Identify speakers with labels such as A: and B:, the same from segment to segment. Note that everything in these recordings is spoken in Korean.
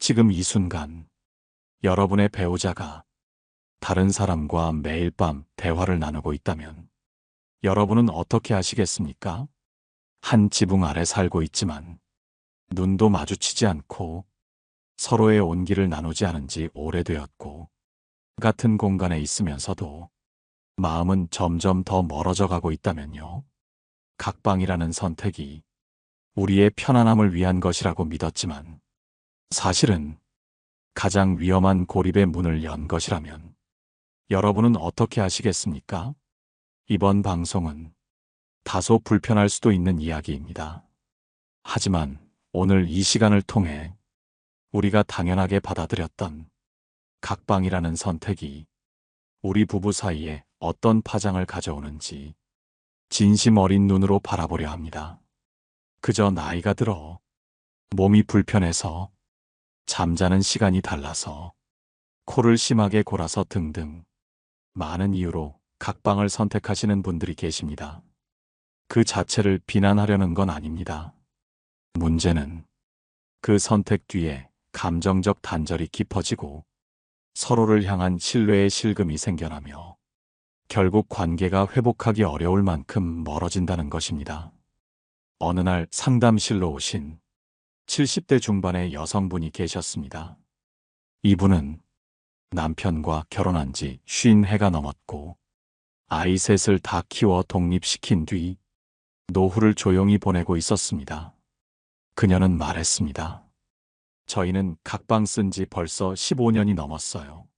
A: 지금 이 순간 여러분의 배우자가 다른 사람과 매일 밤 대화를 나누고 있다면 여러분은 어떻게 하시겠습니까? 한 지붕 아래 살고 있지만 눈도 마주치지 않고 서로의 온기를 나누지 않은 지 오래되었고 같은 공간에 있으면서도 마음은 점점 더 멀어져 가고 있다면요. 각방이라는 선택이 우리의 편안함을 위한 것이라고 믿었지만 사실은 가장 위험한 고립의 문을 연 것이라면 여러분은 어떻게 하시겠습니까? 이번 방송은 다소 불편할 수도 있는 이야기입니다. 하지만 오늘 이 시간을 통해 우리가 당연하게 받아들였던 각방이라는 선택이 우리 부부 사이에 어떤 파장을 가져오는지 진심 어린 눈으로 바라보려 합니다. 그저 나이가 들어 몸이 불편해서 잠자는 시간이 달라서 코를 심하게 골아서 등등 많은 이유로 각방을 선택하시는 분들이 계십니다. 그 자체를 비난하려는 건 아닙니다. 문제는 그 선택 뒤에 감정적 단절이 깊어지고 서로를 향한 신뢰의 실금이 생겨나며 결국 관계가 회복하기 어려울 만큼 멀어진다는 것입니다. 어느 날 상담실로 오신 70대 중반의 여성분이 계셨습니다. 이분은 남편과 결혼한 지 50해가 넘었고 아이 셋을 다 키워 독립시킨 뒤 노후를 조용히 보내고 있었습니다. 그녀는 말했습니다. 저희는 각방 쓴 지 벌써 15년이 넘었어요.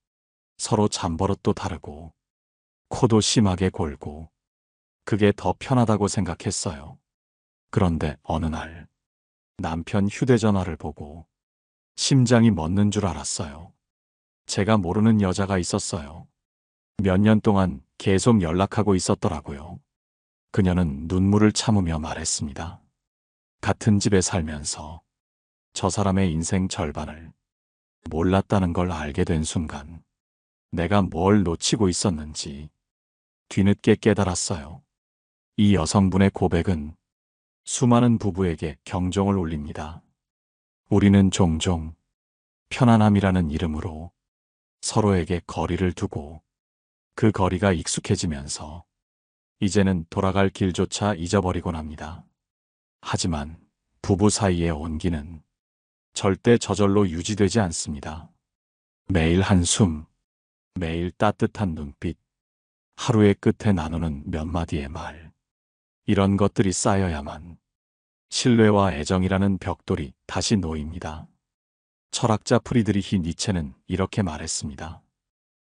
A: 서로 잠버릇도 다르고 코도 심하게 골고 그게 더 편하다고 생각했어요. 그런데 어느 날 남편 휴대전화를 보고 심장이 멎는 줄 알았어요. 제가 모르는 여자가 있었어요. 몇 년 동안 계속 연락하고 있었더라고요. 그녀는 눈물을 참으며 말했습니다. 같은 집에 살면서 저 사람의 인생 절반을 몰랐다는 걸 알게 된 순간 내가 뭘 놓치고 있었는지 뒤늦게 깨달았어요. 이 여성분의 고백은 수많은 부부에게 경종을 울립니다. 우리는 종종 편안함이라는 이름으로 서로에게 거리를 두고 그 거리가 익숙해지면서 이제는 돌아갈 길조차 잊어버리곤 합니다. 하지만 부부 사이의 온기는 절대 저절로 유지되지 않습니다. 매일 한숨, 매일 따뜻한 눈빛, 하루의 끝에 나누는 몇 마디의 말, 이런 것들이 쌓여야만 신뢰와 애정이라는 벽돌이 다시 놓입니다. 철학자 프리드리히 니체는 이렇게 말했습니다.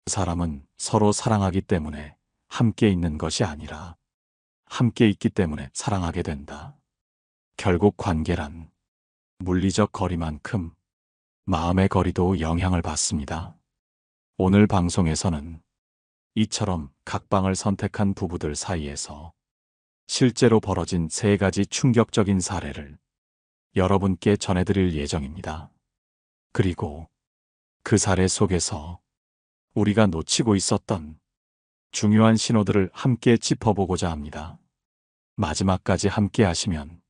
A: 사람은 서로 사랑하기 때문에 함께 있는 것이 아니라 함께 있기 때문에 사랑하게 된다. 결국 관계란 물리적 거리만큼 마음의 거리도 영향을 받습니다. 오늘 방송에서는 이처럼 각방을 선택한 부부들 사이에서 실제로 벌어진 3가지 충격적인 사례를 여러분께 전해드릴 예정입니다. 그리고 그 사례 속에서 우리가 놓치고 있었던 중요한 신호들을 함께 짚어보고자 합니다. 마지막까지 함께 하시면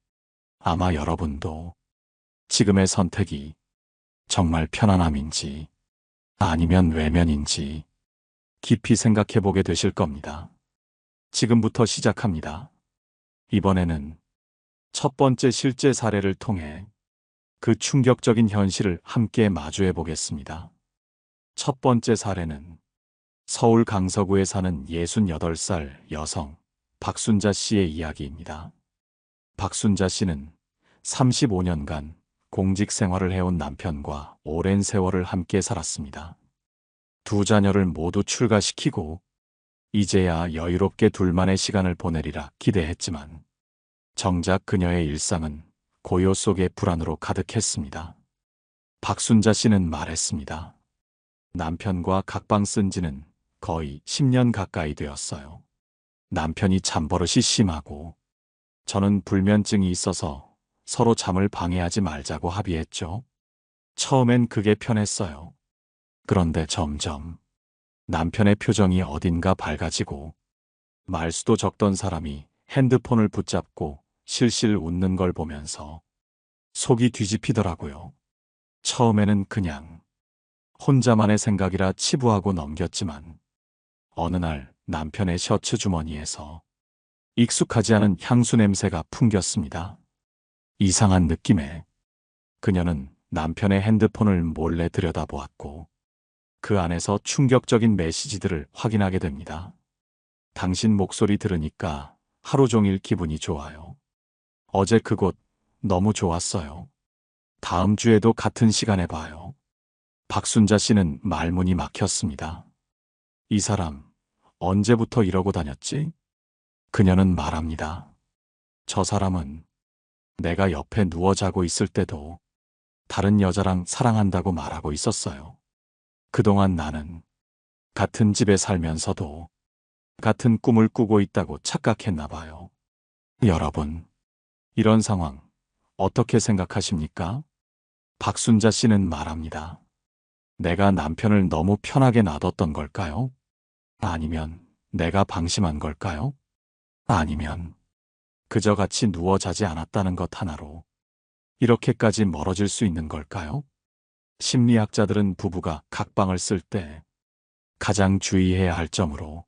A: 아마 여러분도 지금의 선택이 정말 편안함인지 아니면 외면인지 깊이 생각해 보게 되실 겁니다. 지금부터 시작합니다. 이번에는 첫 번째 실제 사례를 통해 그 충격적인 현실을 함께 마주해 보겠습니다. 첫 번째 사례는 서울 강서구에 사는 68살 여성 박순자 씨의 이야기입니다. 박순자 씨는 35년간 공직 생활을 해온 남편과 오랜 세월을 함께 살았습니다. 2 자녀를 모두 출가시키고 이제야 여유롭게 둘만의 시간을 보내리라 기대했지만 정작 그녀의 일상은 고요 속의 불안으로 가득했습니다. 박순자 씨는 말했습니다. 남편과 각방 쓴 지는 거의 10년 가까이 되었어요. 남편이 잠버릇이 심하고 저는 불면증이 있어서 서로 잠을 방해하지 말자고 합의했죠. 처음엔 그게 편했어요. 그런데 점점 남편의 표정이 어딘가 밝아지고 말수도 적던 사람이 핸드폰을 붙잡고 실실 웃는 걸 보면서 속이 뒤집히더라고요. 처음에는 그냥 혼자만의 생각이라 치부하고 넘겼지만 어느 날 남편의 셔츠 주머니에서 익숙하지 않은 향수 냄새가 풍겼습니다. 이상한 느낌에 그녀는 남편의 핸드폰을 몰래 들여다보았고 그 안에서 충격적인 메시지들을 확인하게 됩니다. 당신 목소리 들으니까 하루 종일 기분이 좋아요. 어제 그곳 너무 좋았어요. 다음 주에도 같은 시간에 봐요. 박순자 씨는 말문이 막혔습니다. 이 사람 언제부터 이러고 다녔지? 그녀는 말합니다. 저 사람은 내가 옆에 누워 자고 있을 때도 다른 여자랑 사랑한다고 말하고 있었어요. 그동안 나는 같은 집에 살면서도 같은 꿈을 꾸고 있다고 착각했나 봐요. 여러분, 이런 상황 어떻게 생각하십니까? 박순자 씨는 말합니다. 내가 남편을 너무 편하게 놔뒀던 걸까요? 아니면 내가 방심한 걸까요? 아니면 그저 같이 누워 자지 않았다는 것 하나로 이렇게까지 멀어질 수 있는 걸까요? 심리학자들은 부부가 각방을 쓸 때 가장 주의해야 할 점으로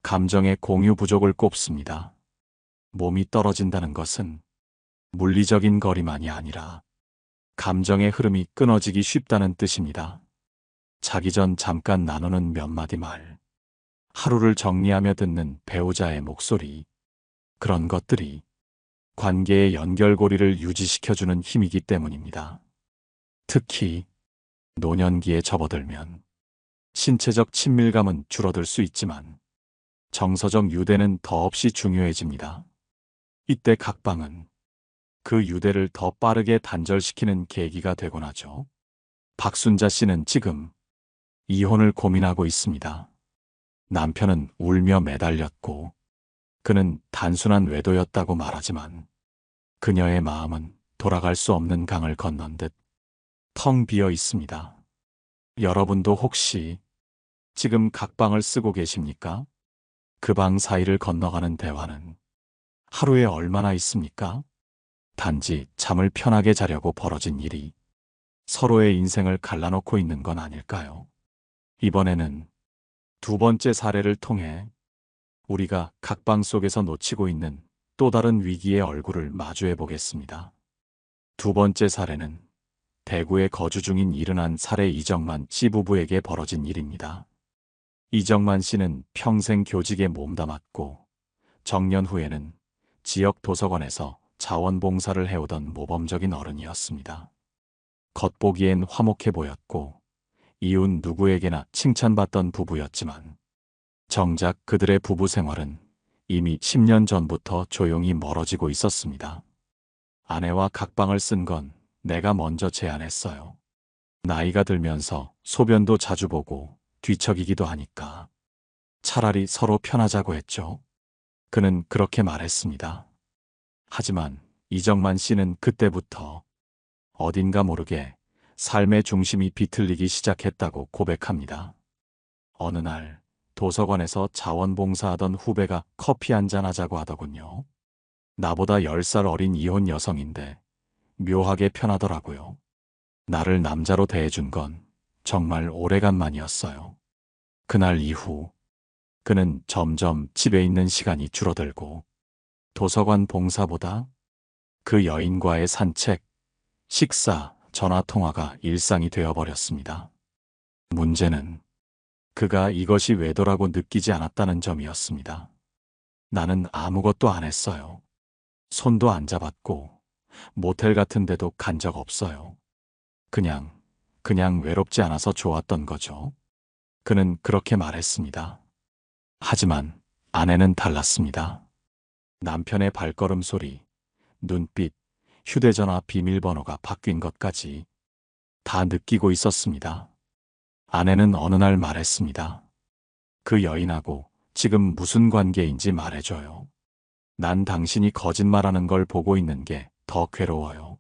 A: 감정의 공유 부족을 꼽습니다. 몸이 떨어진다는 것은 물리적인 거리만이 아니라 감정의 흐름이 끊어지기 쉽다는 뜻입니다. 자기 전 잠깐 나누는 몇 마디 말, 하루를 정리하며 듣는 배우자의 목소리, 그런 것들이 관계의 연결고리를 유지시켜주는 힘이기 때문입니다. 특히 노년기에 접어들면 신체적 친밀감은 줄어들 수 있지만 정서적 유대는 더없이 중요해집니다. 이때 각방은 그 유대를 더 빠르게 단절시키는 계기가 되곤 하죠. 박순자 씨는 지금 이혼을 고민하고 있습니다. 남편은 울며 매달렸고 그는 단순한 외도였다고 말하지만 그녀의 마음은 돌아갈 수 없는 강을 건넌 듯 텅 비어 있습니다. 여러분도 혹시 지금 각방을 쓰고 계십니까? 그 방 사이를 건너가는 대화는 하루에 얼마나 있습니까? 단지 잠을 편하게 자려고 벌어진 일이 서로의 인생을 갈라놓고 있는 건 아닐까요? 이번에는 두 번째 사례를 통해 우리가 각방 속에서 놓치고 있는 또 다른 위기의 얼굴을 마주해 보겠습니다. 두 번째 사례는 대구에 거주 중인 71살의 이정만 씨 부부에게 벌어진 일입니다. 이정만 씨는 평생 교직에 몸담았고 정년 후에는 지역 도서관에서 자원봉사를 해오던 모범적인 어른이었습니다. 겉보기엔 화목해 보였고 이웃 누구에게나 칭찬받던 부부였지만 정작 그들의 부부 생활은 이미 10년 전부터 조용히 멀어지고 있었습니다. 아내와 각방을 쓴 건 내가 먼저 제안했어요. 나이가 들면서 소변도 자주 보고 뒤척이기도 하니까 차라리 서로 편하자고 했죠. 그는 그렇게 말했습니다. 하지만 이정만 씨는 그때부터 어딘가 모르게 삶의 중심이 비틀리기 시작했다고 고백합니다. 어느 날 도서관에서 자원봉사하던 후배가 커피 한잔 하자고 하더군요. 나보다 10살 어린 이혼 여성인데 묘하게 편하더라고요. 나를 남자로 대해준 건 정말 오래간만이었어요. 그날 이후 그는 점점 집에 있는 시간이 줄어들고 도서관 봉사보다 그 여인과의 산책, 식사, 전화통화가 일상이 되어버렸습니다. 문제는 그가 이것이 외도라고 느끼지 않았다는 점이었습니다. 나는 아무것도 안 했어요. 손도 안 잡았고 모텔 같은 데도 간 적 없어요. 그냥 외롭지 않아서 좋았던 거죠. 그는 그렇게 말했습니다. 하지만 아내는 달랐습니다. 남편의 발걸음 소리, 눈빛, 휴대전화 비밀번호가 바뀐 것까지 다 느끼고 있었습니다. 아내는 어느 날 말했습니다. 그 여인하고 지금 무슨 관계인지 말해줘요. 난 당신이 거짓말하는 걸 보고 있는 게 더 괴로워요.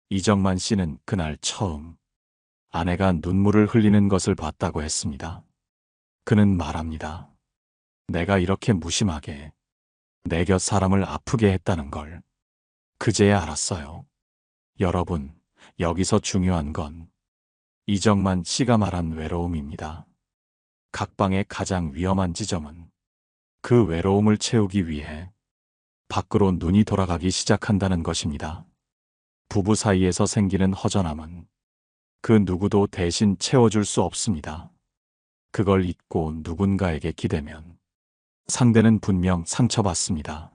A: 이정만 씨는 그날 처음 아내가 눈물을 흘리는 것을 봤다고 했습니다. 그는 말합니다. 내가 이렇게 무심하게 내 곁 사람을 아프게 했다는 걸 그제야 알았어요. 여러분, 여기서 중요한 건 이정만 씨가 말한 외로움입니다. 각방의 가장 위험한 지점은 그 외로움을 채우기 위해 밖으로 눈이 돌아가기 시작한다는 것입니다. 부부 사이에서 생기는 허전함은 그 누구도 대신 채워줄 수 없습니다. 그걸 잊고 누군가에게 기대면 상대는 분명 상처받습니다.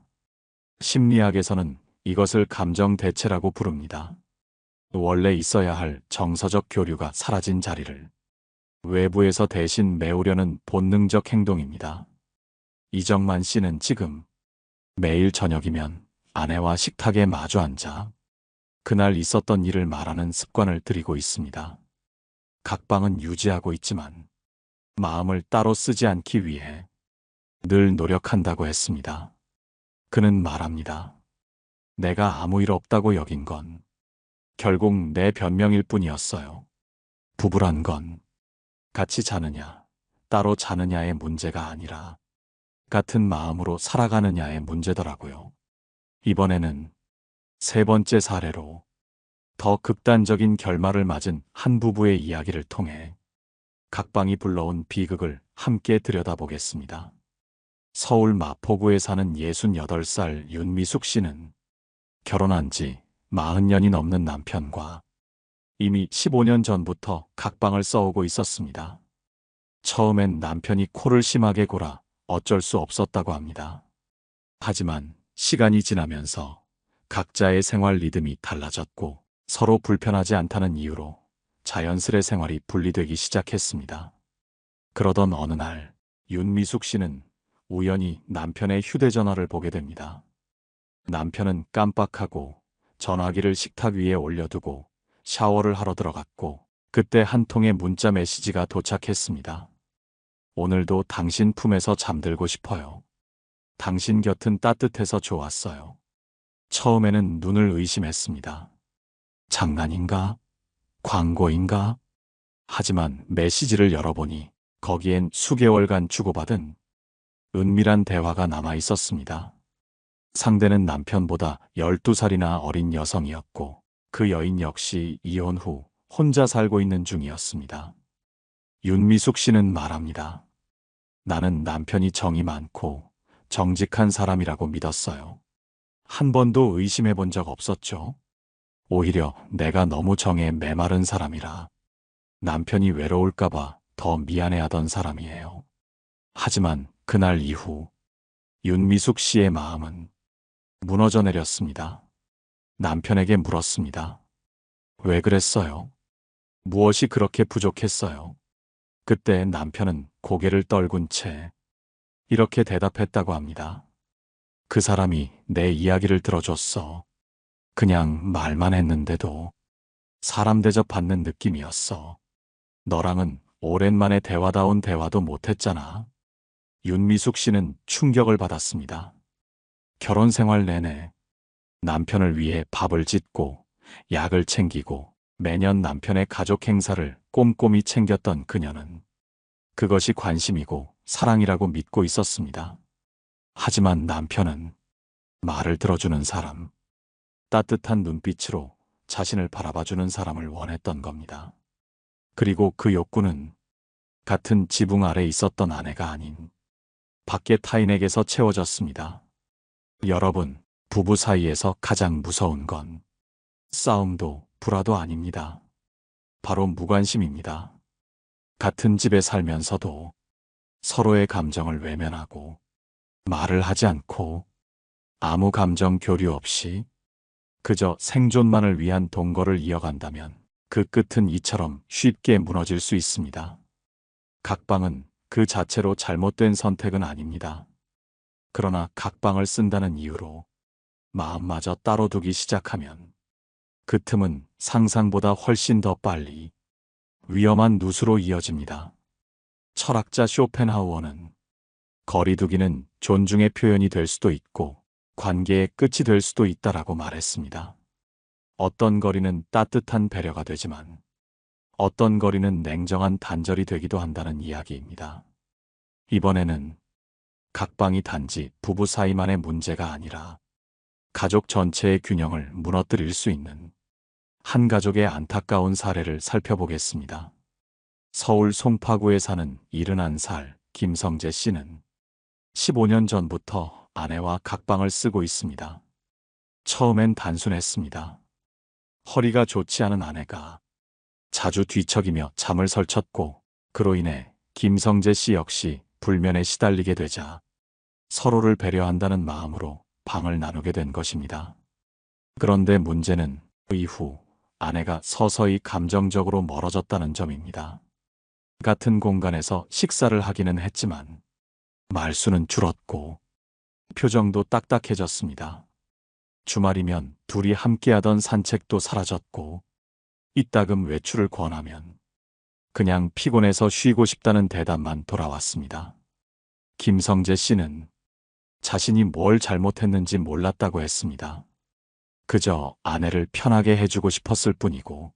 A: 심리학에서는 이것을 감정 대체라고 부릅니다. 원래 있어야 할 정서적 교류가 사라진 자리를 외부에서 대신 메우려는 본능적 행동입니다. 이정만 씨는 지금 매일 저녁이면 아내와 식탁에 마주 앉아 그날 있었던 일을 말하는 습관을 들이고 있습니다. 각방은 유지하고 있지만 마음을 따로 쓰지 않기 위해 늘 노력한다고 했습니다. 그는 말합니다. 내가 아무 일 없다고 여긴 건 결국 내 변명일 뿐이었어요. 부부란 건 같이 자느냐, 따로 자느냐의 문제가 아니라 같은 마음으로 살아가느냐의 문제더라고요. 이번에는 세 번째 사례로 더 극단적인 결말을 맞은 한 부부의 이야기를 통해 각방이 불러온 비극을 함께 들여다보겠습니다. 서울 마포구에 사는 68살 윤미숙 씨는 결혼한 지 40년이 넘는 남편과 이미 15년 전부터 각방을 써오고 있었습니다. 처음엔 남편이 코를 심하게 골아 어쩔 수 없었다고 합니다. 하지만 시간이 지나면서 각자의 생활 리듬이 달라졌고 서로 불편하지 않다는 이유로 자연스레 생활이 분리되기 시작했습니다. 그러던 어느 날 윤미숙 씨는 우연히 남편의 휴대전화를 보게 됩니다. 남편은 깜빡하고 전화기를 식탁 위에 올려두고 샤워를 하러 들어갔고 그때 한 통의 문자 메시지가 도착했습니다. 오늘도 당신 품에서 잠들고 싶어요. 당신 곁은 따뜻해서 좋았어요. 처음에는 눈을 의심했습니다. 장난인가? 광고인가? 하지만 메시지를 열어보니 거기엔 수개월간 주고받은 은밀한 대화가 남아 있었습니다. 상대는 남편보다 12살이나 어린 여성이었고 그 여인 역시 이혼 후 혼자 살고 있는 중이었습니다. 윤미숙 씨는 말합니다. 나는 남편이 정이 많고 정직한 사람이라고 믿었어요. 한 번도 의심해 본 적 없었죠. 오히려 내가 너무 정에 메마른 사람이라 남편이 외로울까봐 더 미안해하던 사람이에요. 하지만 그날 이후 윤미숙 씨의 마음은 무너져 내렸습니다. 남편에게 물었습니다. 왜 그랬어요? 무엇이 그렇게 부족했어요? 그때 남편은 고개를 떨군 채 이렇게 대답했다고 합니다. 그 사람이 내 이야기를 들어줬어. 그냥 말만 했는데도 사람 대접받는 느낌이었어. 너랑은 오랜만에 대화다운 대화도 못했잖아. 윤미숙 씨는 충격을 받았습니다. 결혼 생활 내내 남편을 위해 밥을 짓고 약을 챙기고 매년 남편의 가족 행사를 꼼꼼히 챙겼던 그녀는 그것이 관심이고 사랑이라고 믿고 있었습니다. 하지만 남편은 말을 들어주는 사람, 따뜻한 눈빛으로 자신을 바라봐주는 사람을 원했던 겁니다. 그리고 그 욕구는 같은 지붕 아래 있었던 아내가 아닌 밖의 타인에게서 채워졌습니다. 여러분, 부부 사이에서 가장 무서운 건 싸움도 불화도 아닙니다. 바로 무관심입니다. 같은 집에 살면서도 서로의 감정을 외면하고 말을 하지 않고 아무 감정 교류 없이 그저 생존만을 위한 동거를 이어간다면 그 끝은 이처럼 쉽게 무너질 수 있습니다. 각방은 그 자체로 잘못된 선택은 아닙니다. 그러나 각방을 쓴다는 이유로 마음마저 따로 두기 시작하면 그 틈은 상상보다 훨씬 더 빨리 위험한 누수로 이어집니다. 철학자 쇼펜하우어는 거리두기는 존중의 표현이 될 수도 있고 관계의 끝이 될 수도 있다라고 말했습니다. 어떤 거리는 따뜻한 배려가 되지만 어떤 거리는 냉정한 단절이 되기도 한다는 이야기입니다. 이번에는 각방이 단지 부부 사이만의 문제가 아니라 가족 전체의 균형을 무너뜨릴 수 있는 한 가족의 안타까운 사례를 살펴보겠습니다. 서울 송파구에 사는 71살 김성재 씨는 15년 전부터 아내와 각방을 쓰고 있습니다. 처음엔 단순했습니다. 허리가 좋지 않은 아내가 자주 뒤척이며 잠을 설쳤고, 그로 인해 김성재 씨 역시 불면에 시달리게 되자 서로를 배려한다는 마음으로 방을 나누게 된 것입니다. 그런데 문제는 그 이후 아내가 서서히 감정적으로 멀어졌다는 점입니다. 같은 공간에서 식사를 하기는 했지만 말수는 줄었고 표정도 딱딱해졌습니다. 주말이면 둘이 함께하던 산책도 사라졌고, 이따금 외출을 권하면 그냥 피곤해서 쉬고 싶다는 대답만 돌아왔습니다. 김성재 씨는 자신이 뭘 잘못했는지 몰랐다고 했습니다. 그저 아내를 편하게 해주고 싶었을 뿐이고,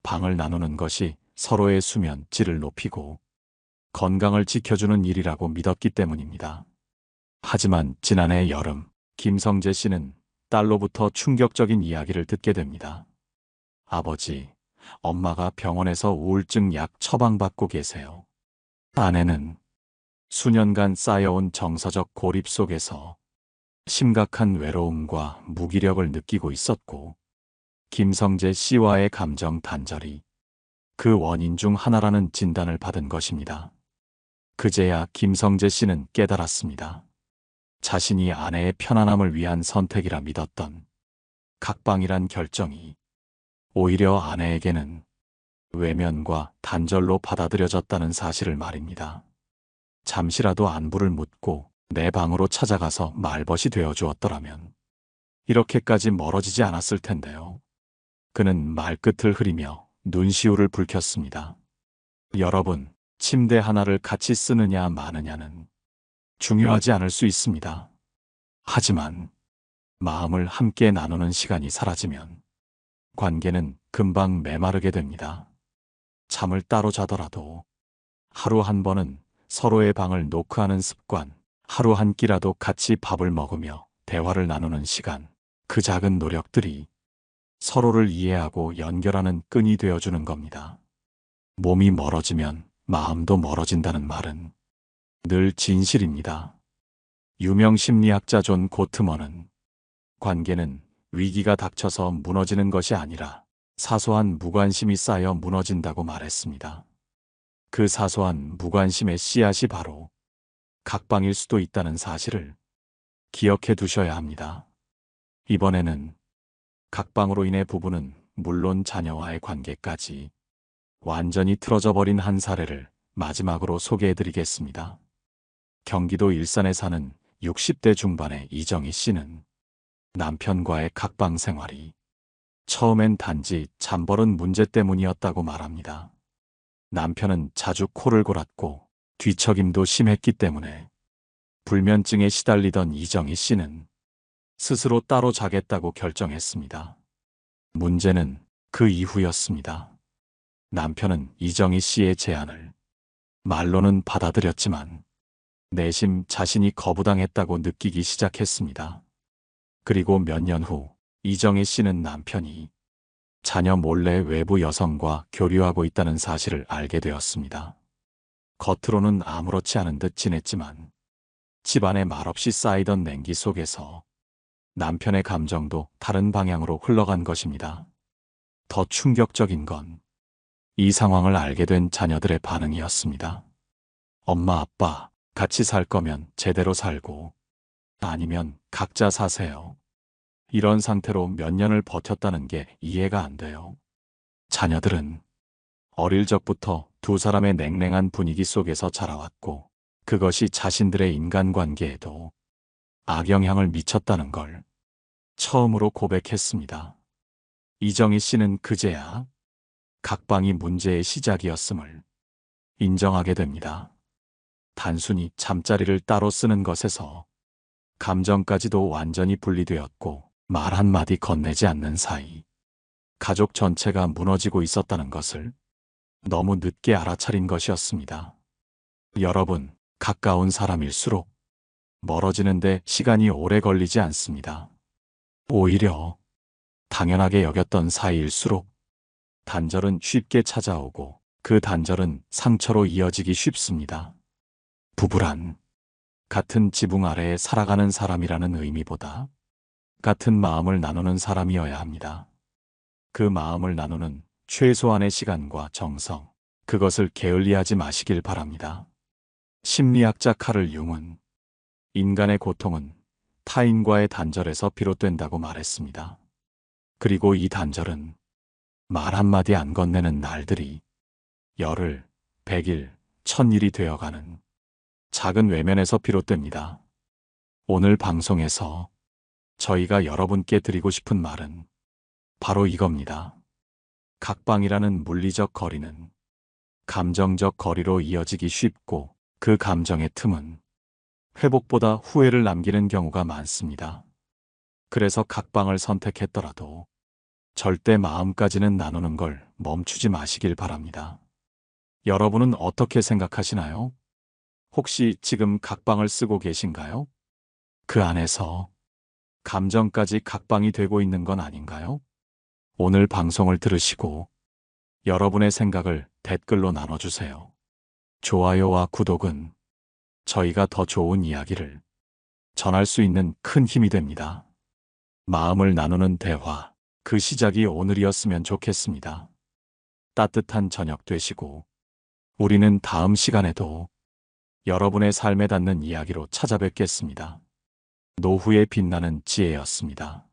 A: 방을 나누는 것이 서로의 수면 질을 높이고 건강을 지켜주는 일이라고 믿었기 때문입니다. 하지만 지난해 여름, 김성재 씨는 딸로부터 충격적인 이야기를 듣게 됩니다. 아버지, 엄마가 병원에서 우울증 약 처방받고 계세요. 아내는 수년간 쌓여온 정서적 고립 속에서 심각한 외로움과 무기력을 느끼고 있었고, 김성재 씨와의 감정 단절이 그 원인 중 하나라는 진단을 받은 것입니다. 그제야 김성재 씨는 깨달았습니다. 자신이 아내의 편안함을 위한 선택이라 믿었던 각방이란 결정이 오히려 아내에게는 외면과 단절로 받아들여졌다는 사실을 말입니다. 잠시라도 안부를 묻고 내 방으로 찾아가서 말벗이 되어 주었더라면 이렇게까지 멀어지지 않았을 텐데요. 그는 말끝을 흐리며 눈시울을 붉혔습니다. 여러분, 침대 하나를 같이 쓰느냐 마느냐는 중요하지 않을 수 있습니다. 하지만 마음을 함께 나누는 시간이 사라지면 관계는 금방 메마르게 됩니다. 잠을 따로 자더라도 하루 한 번은 서로의 방을 노크하는 습관, 하루 한 끼라도 같이 밥을 먹으며 대화를 나누는 시간, 그 작은 노력들이 서로를 이해하고 연결하는 끈이 되어주는 겁니다. 몸이 멀어지면 마음도 멀어진다는 말은 늘 진실입니다. 유명 심리학자 존 고트먼은 관계는 위기가 닥쳐서 무너지는 것이 아니라 사소한 무관심이 쌓여 무너진다고 말했습니다. 그 사소한 무관심의 씨앗이 바로 각방일 수도 있다는 사실을 기억해 두셔야 합니다. 이번에는 각방으로 인해 부부는 물론 자녀와의 관계까지 완전히 틀어져 버린 한 사례를 마지막으로 소개해 드리겠습니다. 경기도 일산에 사는 60대 중반의 이정희 씨는 남편과의 각방 생활이 처음엔 단지 잠버릇 문제 때문이었다고 말합니다. 남편은 자주 코를 골았고 뒤척임도 심했기 때문에 불면증에 시달리던 이정희 씨는 스스로 따로 자겠다고 결정했습니다. 문제는 그 이후였습니다. 남편은 이정희 씨의 제안을 말로는 받아들였지만 내심 자신이 거부당했다고 느끼기 시작했습니다. 그리고 몇 년 후 이정희 씨는 남편이 자녀 몰래 외부 여성과 교류하고 있다는 사실을 알게 되었습니다. 겉으로는 아무렇지 않은 듯 지냈지만 집안에 말없이 쌓이던 냉기 속에서 남편의 감정도 다른 방향으로 흘러간 것입니다. 더 충격적인 건 이 상황을 알게 된 자녀들의 반응이었습니다. 엄마, 아빠, 같이 살 거면 제대로 살고 아니면 각자 사세요. 이런 상태로 몇 년을 버텼다는 게 이해가 안 돼요. 자녀들은 어릴 적부터 두 사람의 냉랭한 분위기 속에서 자라왔고 그것이 자신들의 인간관계에도 악영향을 미쳤다는 걸 처음으로 고백했습니다. 이정희 씨는 그제야 각방이 문제의 시작이었음을 인정하게 됩니다. 단순히 잠자리를 따로 쓰는 것에서 감정까지도 완전히 분리되었고 말 한마디 건네지 않는 사이 가족 전체가 무너지고 있었다는 것을 너무 늦게 알아차린 것이었습니다. 여러분, 가까운 사람일수록 멀어지는데 시간이 오래 걸리지 않습니다. 오히려 당연하게 여겼던 사이일수록 단절은 쉽게 찾아오고 그 단절은 상처로 이어지기 쉽습니다. 부부란 같은 지붕 아래에 살아가는 사람이라는 의미보다 같은 마음을 나누는 사람이어야 합니다. 그 마음을 나누는 최소한의 시간과 정성, 그것을 게을리하지 마시길 바랍니다. 심리학자 카를 융은 인간의 고통은 타인과의 단절에서 비롯된다고 말했습니다. 그리고 이 단절은 말 한마디 안 건네는 날들이 열흘, 100일, 1000일이 되어가는 작은 외면에서 비롯됩니다. 오늘 방송에서 저희가 여러분께 드리고 싶은 말은 바로 이겁니다. 각방이라는 물리적 거리는 감정적 거리로 이어지기 쉽고 그 감정의 틈은 회복보다 후회를 남기는 경우가 많습니다. 그래서 각방을 선택했더라도 절대 마음까지는 나누는 걸 멈추지 마시길 바랍니다. 여러분은 어떻게 생각하시나요? 혹시 지금 각방을 쓰고 계신가요? 그 안에서 감정까지 각방이 되고 있는 건 아닌가요? 오늘 방송을 들으시고 여러분의 생각을 댓글로 나눠주세요. 좋아요와 구독은 저희가 더 좋은 이야기를 전할 수 있는 큰 힘이 됩니다. 마음을 나누는 대화, 그 시작이 오늘이었으면 좋겠습니다. 따뜻한 저녁 되시고 우리는 다음 시간에도 여러분의 삶에 닿는 이야기로 찾아뵙겠습니다. 노후에 빛나는 지혜였습니다.